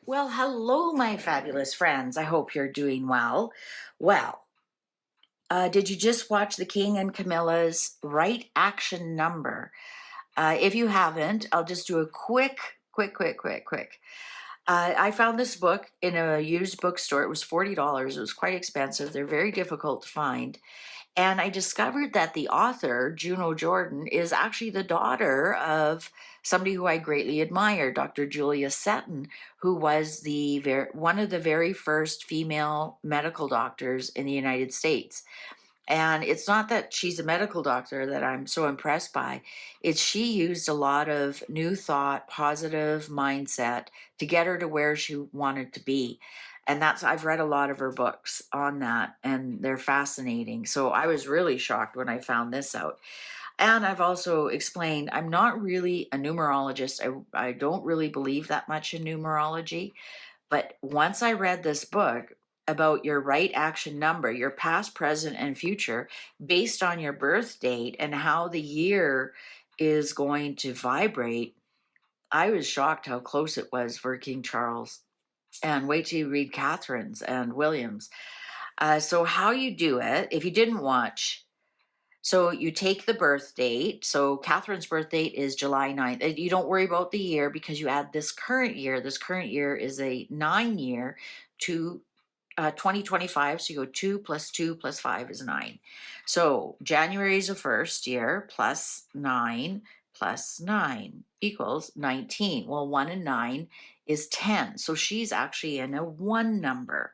Well, hello, my fabulous friends. I hope you're doing well. Well, did you just watch the King and Camilla's right action number? If you haven't, I'll just do a quick. I found this book in a used bookstore. It was $40. It was quite expensive. They're very difficult to find. And I discovered that the author, Juno Jordan, is actually the daughter of somebody who I greatly admire, Dr. Julia Seton, who was one of the very first female medical doctors in the United States. And it's not that she's a medical doctor that I'm so impressed by. It's she used a lot of new thought, positive mindset to get her to where she wanted to be. And I've read a lot of her books on that, and they're fascinating. So I was really shocked when I found this out. And I've also explained I'm not really a numerologist. I don't really believe that much in numerology. But once I read this book about your right action number, your past, present, and future, based on your birth date and how the year is going to vibrate, I was shocked how close it was for King Charles. And wait till you read Catherine's and William's. So, how you do it, if you didn't watch, so you take the birth date. So Catherine's birth date is July 9th. You don't worry about the year because you add this current year. This current year is a 9 year to 2025. So you go 2 plus 2 plus 5 is 9. So January is the first year plus 9 equals 19. Well, 1 and 9 is 10. So she's actually in a 1 number.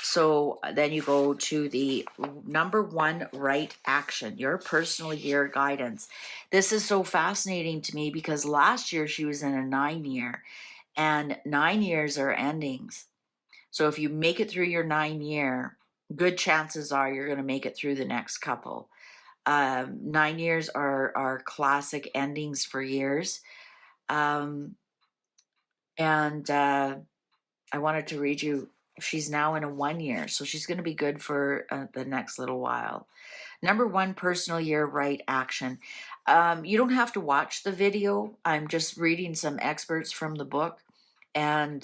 So then you go to the number 1 right action, your personal year guidance. This is so fascinating to me because last year she was in a 9 year, and 9 years are endings. So if you make it through your 9 year, good chances are you're going to make it through the next couple. 9 years are classic endings for years. And I wanted to read you. She's now in a 1 year, so she's going to be good for the next little while. Number 1, personal year right action. You don't have to watch the video. I'm just reading some excerpts from the book, and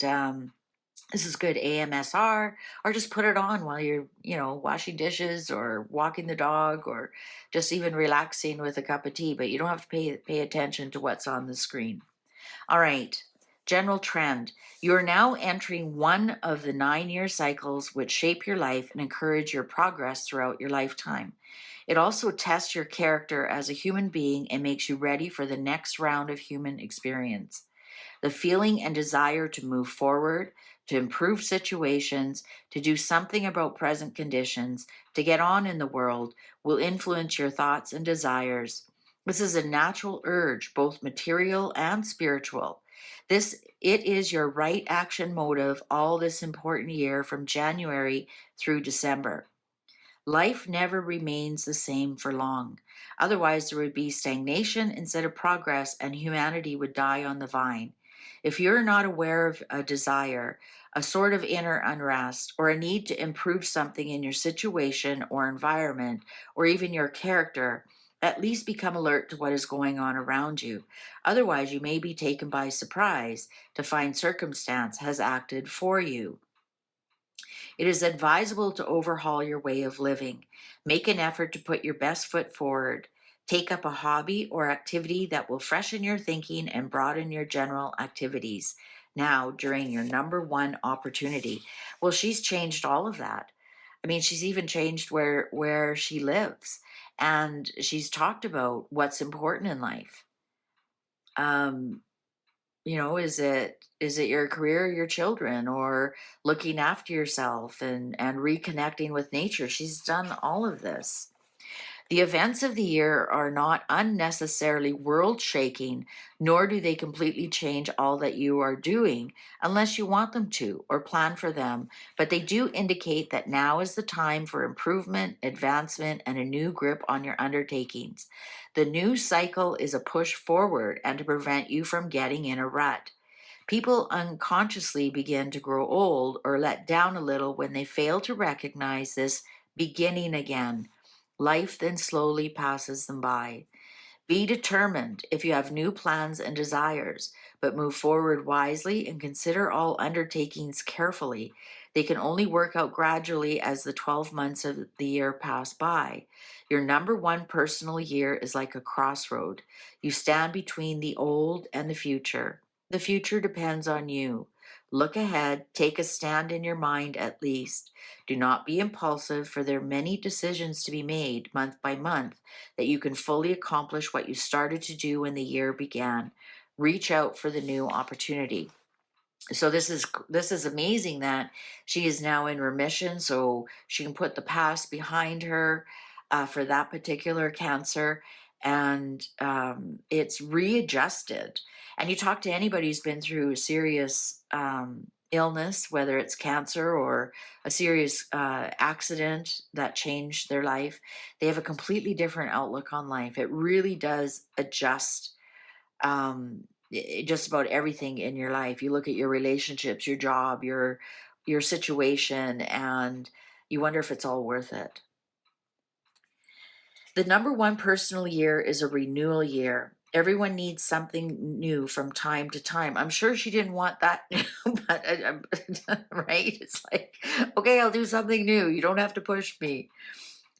this is good AMSR, or just put it on while you're, washing dishes or walking the dog or just even relaxing with a cup of tea. But you don't have to pay attention to what's on the screen. All right. General trend. You are now entering one of the 9 year cycles which shape your life and encourage your progress throughout your lifetime. It also tests your character as a human being and makes you ready for the next round of human experience. The feeling and desire to move forward, to improve situations, to do something about present conditions, to get on in the world will influence your thoughts and desires. This is a natural urge, both material and spiritual. It is your right action motive all this important year from January through December. Life never remains the same for long. Otherwise, there would be stagnation instead of progress, and humanity would die on the vine. If you're not aware of a desire, a sort of inner unrest, or a need to improve something in your situation or environment, or even your character, at least become alert to what is going on around you. Otherwise, you may be taken by surprise to find circumstance has acted for you. It is advisable to overhaul your way of living. Make an effort to put your best foot forward. Take up a hobby or activity that will freshen your thinking and broaden your general activities now during your number 1 opportunity. Well, she's changed all of that. I mean, she's even changed where she lives, and she's talked about what's important in life. Is it your career, your children, or looking after yourself and reconnecting with nature? She's done all of this. The events of the year are not unnecessarily world-shaking, nor do they completely change all that you are doing unless you want them to or plan for them, but they do indicate that now is the time for improvement, advancement, and a new grip on your undertakings. The new cycle is a push forward and to prevent you from getting in a rut. People unconsciously begin to grow old or let down a little when they fail to recognize this beginning again. Life then slowly passes them by. Be determined if you have new plans and desires, but move forward wisely and consider all undertakings carefully. They can only work out gradually as the 12 months of the year pass by. Your number one personal year is like a crossroad. You stand between the old and the future. The future depends on you. Look ahead, take a stand in your mind at least. Do not be impulsive, for there are many decisions to be made month by month that you can fully accomplish what you started to do when the year began. Reach out for the new opportunity. So this is amazing that she is now in remission, so she can put the past behind her for that particular cancer, and it's readjusted. And you talk to anybody who's been through a serious illness, whether it's cancer or a serious accident that changed their life, they have a completely different outlook on life. It really does adjust just about everything in your life. You look at your relationships, your job, your situation, and you wonder if it's all worth it. The number one personal year is a renewal year. Everyone needs something new from time to time. I'm sure she didn't want that new, but right? It's like, okay, I'll do something new. You don't have to push me.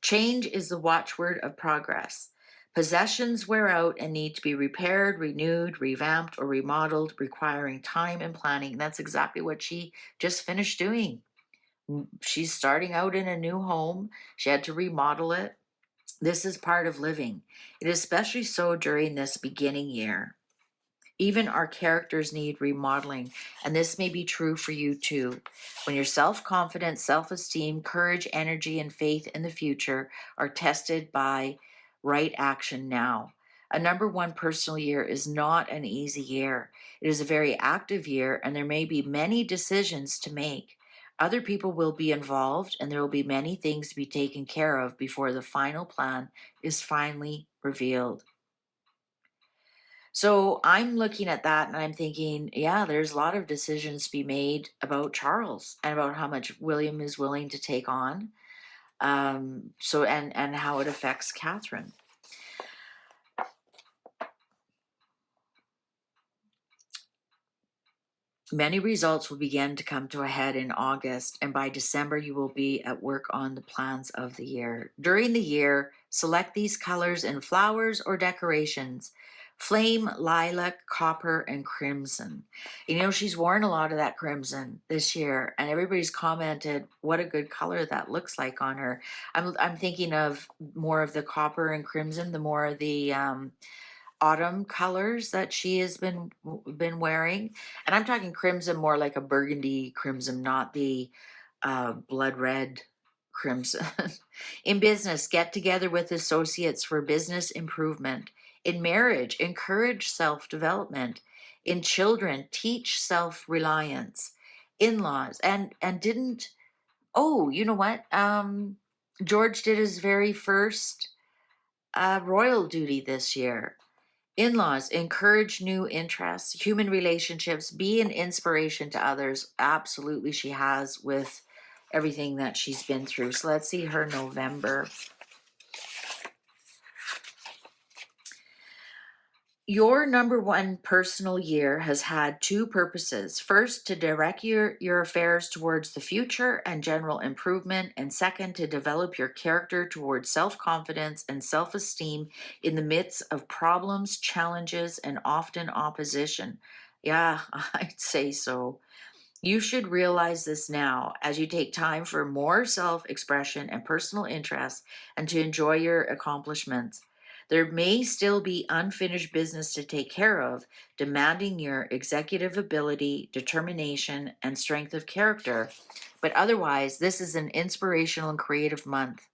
Change is the watchword of progress. Possessions wear out and need to be repaired, renewed, revamped, or remodeled, requiring time and planning. That's exactly what she just finished doing. She's starting out in a new home. She had to remodel it. This is part of living. It is especially so during this beginning year. Even our characters need remodeling, and this may be true for you too. When your self-confidence, self-esteem, courage, energy, and faith in the future are tested by right action now. A number one personal year is not an easy year. It is a very active year, and there may be many decisions to make. Other people will be involved, and there will be many things to be taken care of before the final plan is finally revealed. So I'm looking at that and I'm thinking, yeah, there's a lot of decisions to be made about Charles and about how much William is willing to take on. And how it affects Catherine. Many results will begin to come to a head in August, and by December, you will be at work on the plans of the year. During the year, select these colors in flowers or decorations: flame, lilac, copper, and crimson. You know, she's worn a lot of that crimson this year, and everybody's commented what a good color that looks like on her. I'm thinking of more of the copper and crimson, the more of the autumn colors that she has been wearing, and I'm talking crimson more like a burgundy crimson, not the blood red crimson. In business, get together with associates for business improvement. In marriage, encourage self-development. In children, teach self-reliance. In-laws, and didn't, oh, you know what, George did his very first royal duty this year. In-laws, encourage new interests, human relationships, be an inspiration to others. Absolutely, she has, with everything that she's been through. So let's see her November. Your number one personal year has had two purposes. First, to direct your affairs towards the future and general improvement. And second, to develop your character towards self-confidence and self-esteem in the midst of problems, challenges, and often opposition. Yeah, I'd say so. You should realize this now as you take time for more self-expression and personal interest and to enjoy your accomplishments. There may still be unfinished business to take care of, demanding your executive ability, determination, and strength of character, but otherwise, this is an inspirational and creative month.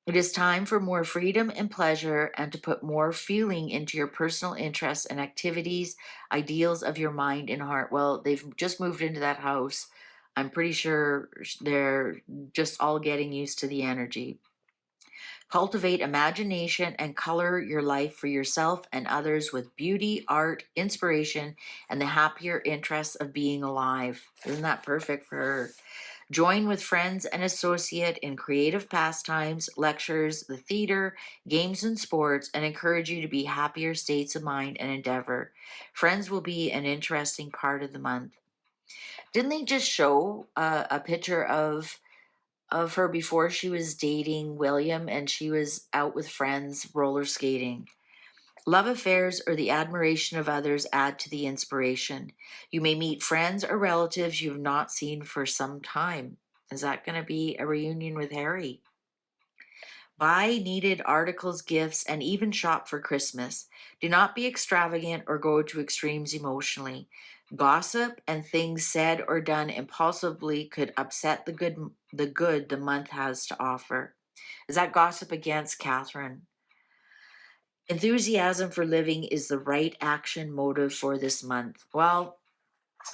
It is time for more freedom and pleasure and to put more feeling into your personal interests and activities, ideals of your mind and heart. Well, they've just moved into that house. I'm pretty sure they're just all getting used to the energy. Cultivate imagination and color your life for yourself and others with beauty, art, inspiration, and the happier interests of being alive. Isn't that perfect for her? Join with friends and associate in creative pastimes, lectures, the theater, games and sports, and encourage you to be happier states of mind and endeavor. Friends will be an interesting part of the month. Didn't they just show a picture of her before she was dating William and she was out with friends roller skating? Love affairs or the admiration of others add to the inspiration. You may meet friends or relatives you've not seen for some time. Is that going to be a reunion with Harry? Buy needed articles, gifts, and even shop for Christmas. Do not be extravagant or go to extremes emotionally. Gossip and things said or done impulsively could upset the month has to offer. Is that gossip against Catherine? Enthusiasm for living is the right action motive for this month. Well,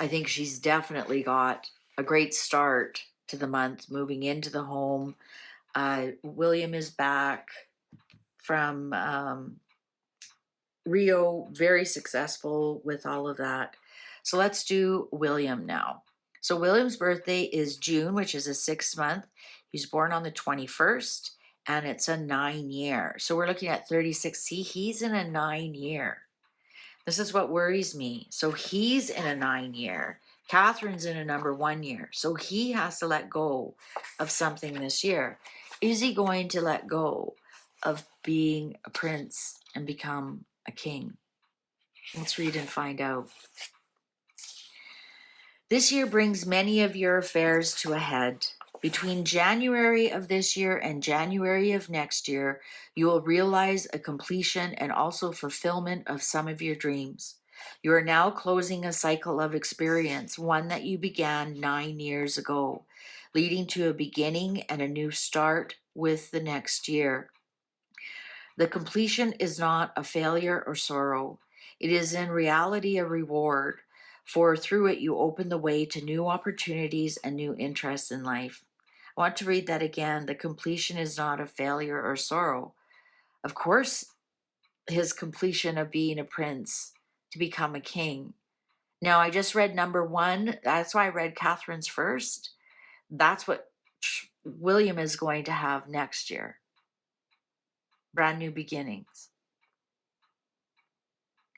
I think she's definitely got a great start to the month, moving into the home. William is back from Rio, very successful with all of that. So let's do William now. So William's birthday is June, which is a 6th month. He's born on the 21st, and it's a 9-year. So we're looking at 36. See, he's in a 9-year. This is what worries me. So he's in a 9-year. Catherine's in a number 1 year. So he has to let go of something this year. Is he going to let go of being a prince and become a king? Let's read and find out. This year brings many of your affairs to a head. Between January of this year and January of next year, you will realize a completion and also fulfillment of some of your dreams. You are now closing a cycle of experience, one that you began 9 years ago, leading to a beginning and a new start with the next year. The completion is not a failure or sorrow. It is in reality a reward, for through it you open the way to new opportunities and new interests in life. I want to read that again. The completion is not a failure or sorrow. Of course, his completion of being a prince to become a king. Now, I just read number 1. That's why I read Catherine's first. That's what William is going to have next year. Brand new beginnings.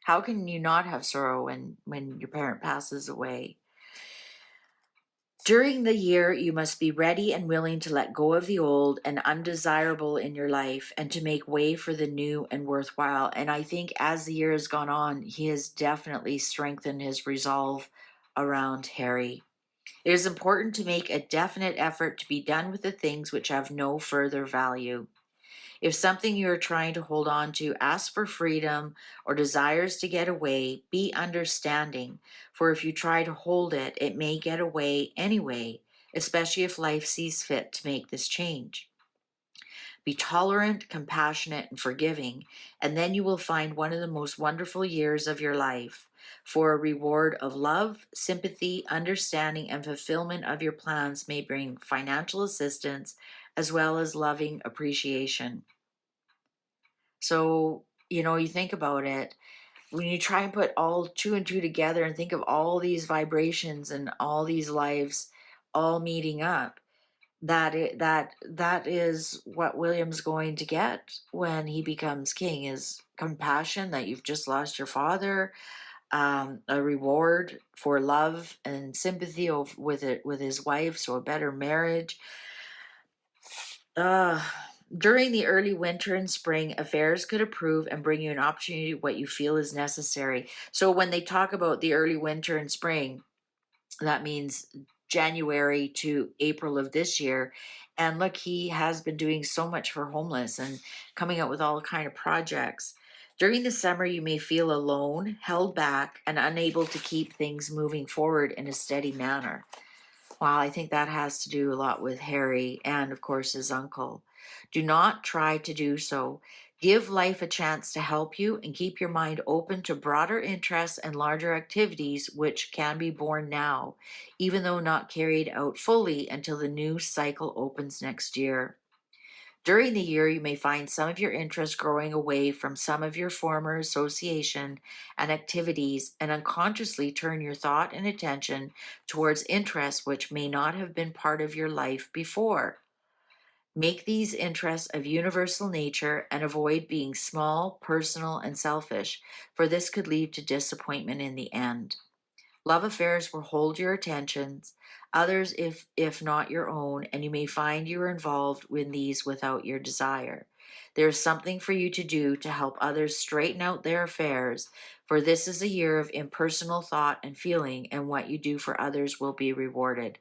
How can you not have sorrow when your parent passes away? During the year, you must be ready and willing to let go of the old and undesirable in your life and to make way for the new and worthwhile. And I think as the year has gone on, he has definitely strengthened his resolve around Harry. It is important to make a definite effort to be done with the things which have no further value. If something you are trying to hold on to asks for freedom or desires to get away, be understanding, for if you try to hold it, it may get away anyway, especially if life sees fit to make this change. Be tolerant, compassionate, and forgiving, and then you will find one of the most wonderful years of your life. For a reward of love, sympathy, understanding, and fulfillment of your plans may bring financial assistance as well as loving appreciation. So, you think about it, when you try and put all 2 and 2 together and think of all these vibrations and all these lives all meeting up, that is what William's going to get when he becomes king, is compassion that you've just lost your father, a reward for love and sympathy with his wife, so a better marriage. During the early winter and spring, affairs could approve and bring you an opportunity what you feel is necessary. So when they talk about the early winter and spring, that means January to April of this year. And look, he has been doing so much for homeless and coming up with all kind of projects. During the summer, you may feel alone, held back, and unable to keep things moving forward in a steady manner. Well, I think that has to do a lot with Harry and, of course, his uncle. Do not try to do so. Give life a chance to help you and keep your mind open to broader interests and larger activities which can be born now, even though not carried out fully until the new cycle opens next year. During the year, you may find some of your interest growing away from some of your former association and activities and unconsciously turn your thought and attention towards interests which may not have been part of your life before. Make these interests of universal nature and avoid being small, personal, and selfish, for this could lead to disappointment in the end. Love affairs will hold your attentions, others if not your own, and you may find you are involved in these without your desire. There is something for you to do to help others straighten out their affairs, for this is a year of impersonal thought and feeling, and what you do for others will be rewarded.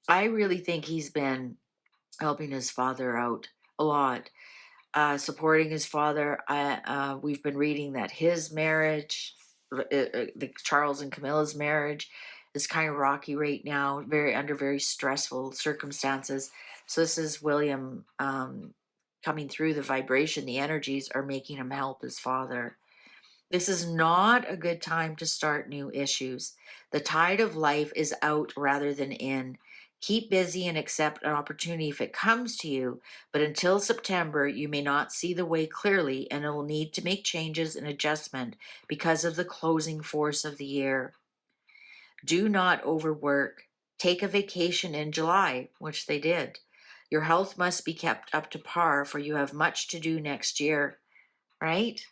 I really think he's been helping his father out a lot, supporting his father. We've been reading that his marriage, the Charles and Camilla's marriage, is kind of rocky right now, very stressful circumstances. So this is William coming through the vibration. The energies are making him help his father. This is not a good time to start new issues. The tide of life is out rather than in. Keep busy and accept an opportunity if it comes to you, but until September, you may not see the way clearly and will need to make changes and adjustment because of the closing force of the year. Do not overwork. Take a vacation in July, which they did. Your health must be kept up to par, for you have much to do next year, right?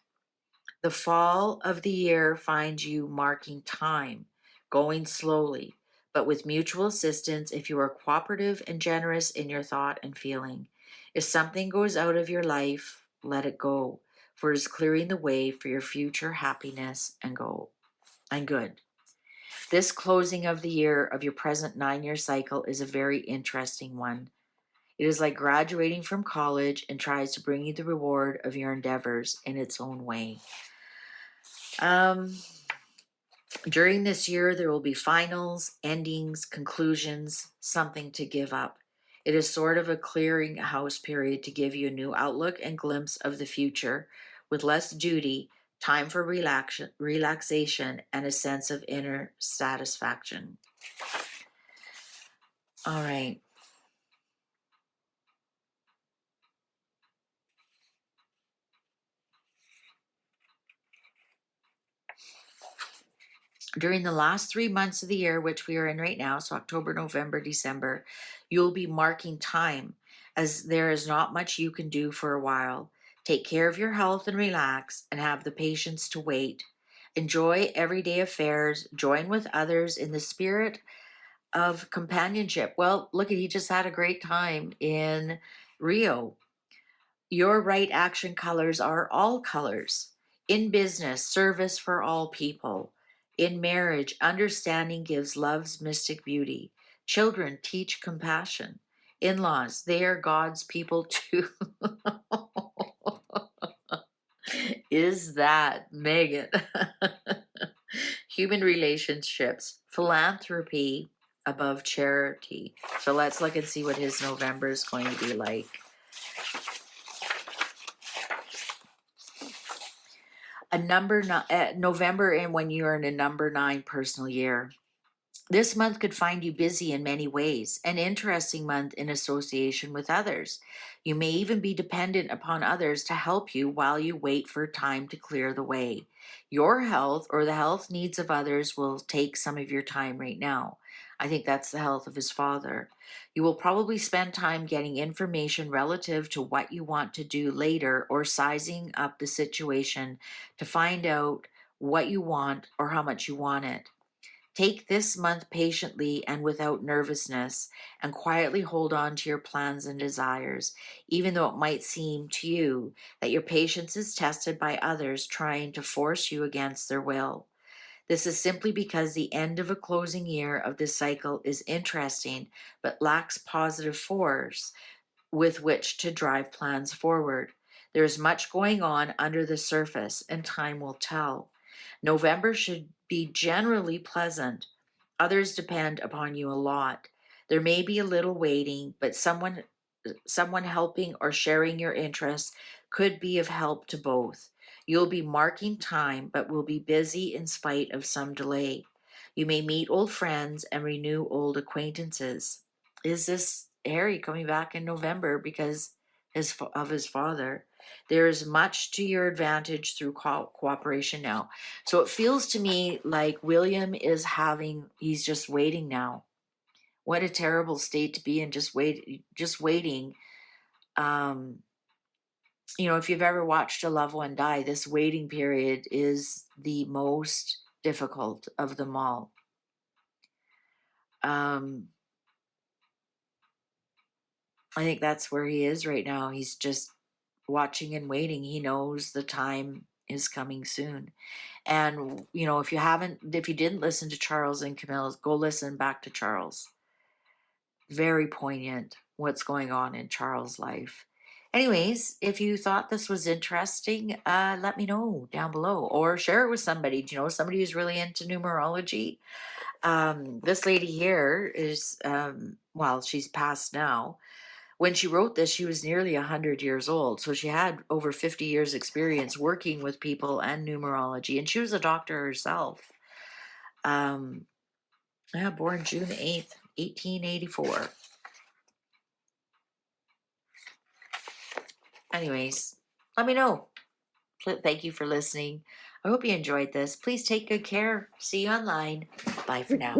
The fall of the year finds you marking time, going slowly, but with mutual assistance if you are cooperative and generous in your thought and feeling. If something goes out of your life, let it go, for it is clearing the way for your future happiness and good. This closing of the year of your present 9-year cycle is a very interesting one. It is like graduating from college and tries to bring you the reward of your endeavors in its own way. During this year, there will be finals, endings, conclusions, something to give up. It is sort of a clearing house period to give you a new outlook and glimpse of the future with less duty, time for relaxation, and a sense of inner satisfaction. All right. During the last 3 months of the year, which we are in right now, so October, November, December, you'll be marking time as there is not much you can do for a while. Take care of your health and relax and have the patience to wait. Enjoy everyday affairs. Join with others in the spirit of companionship. Well, look, he just had a great time in Rio. Your right action colors are all colors. In business, service for all people. In marriage, understanding gives love's mystic beauty. Children teach compassion. In laws, they are God's people too. Is that Megan? Human relationships, philanthropy above charity. So let's look and see what his November is going to be like. November, and when you're in a number 9 personal year. This month could find you busy in many ways, an interesting month in association with others. You may even be dependent upon others to help you while you wait for time to clear the way. Your health or the health needs of others will take some of your time right now. I think that's the health of his father. You will probably spend time getting information relative to what you want to do later or sizing up the situation to find out what you want or how much you want it. Take this month patiently and without nervousness, and quietly hold on to your plans and desires, even though it might seem to you that your patience is tested by others trying to force you against their will. This is simply because the end of a closing year of this cycle is interesting, but lacks positive force with which to drive plans forward. There is much going on under the surface, and time will tell. November should be generally pleasant. Others depend upon you a lot. There may be a little waiting, but someone helping or sharing your interests could be of help to both. You'll be marking time, but will be busy in spite of some delay. You may meet old friends and renew old acquaintances. Is this Harry coming back in November? Because of his father. There is much to your advantage through cooperation now. So it feels to me like William is he's just waiting now. What a terrible state to be in, just waiting. If you've ever watched a loved one die, this waiting period is the most difficult of them all. I think that's where he is right now. He's just watching and waiting. He knows the time is coming soon. And, if you didn't listen to Charles and Camille, go listen back to Charles. Very poignant what's going on in Charles' life. Anyways, if you thought this was interesting, let me know down below or share it with somebody. Do you know somebody who's really into numerology? This lady here is, she's passed now. When she wrote this, she was nearly 100 years old. So she had over 50 years experience working with people and numerology. And she was a doctor herself. Born June 8th, 1884. Anyways, let me know. Thank you for listening. I hope you enjoyed this. Please take good care. See you online. Bye for now.